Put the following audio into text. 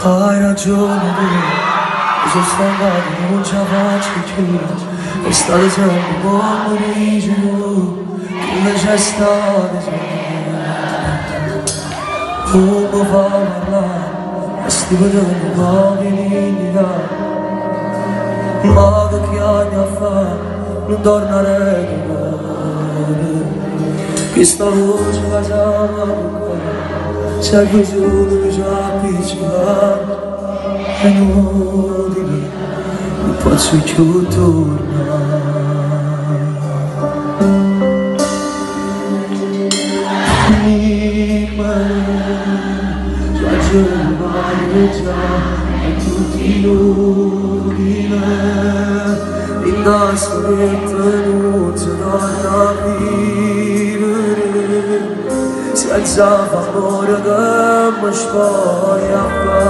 Hai ragione tu, sono stancato, non ce la faccio più. È stato sempre come dici tu, che non c'è stato come fa a parlare, e sti vedendo pochi dignità. Ma che anni a fa, non torna a recuperare. Che sta voce che siamo qua, serve solo che ci appiccica. È inutile, non posso più tornare. Già a tutti inutile, l'indosso che non si torna a vivere, senza favore che mi spoglia a fare.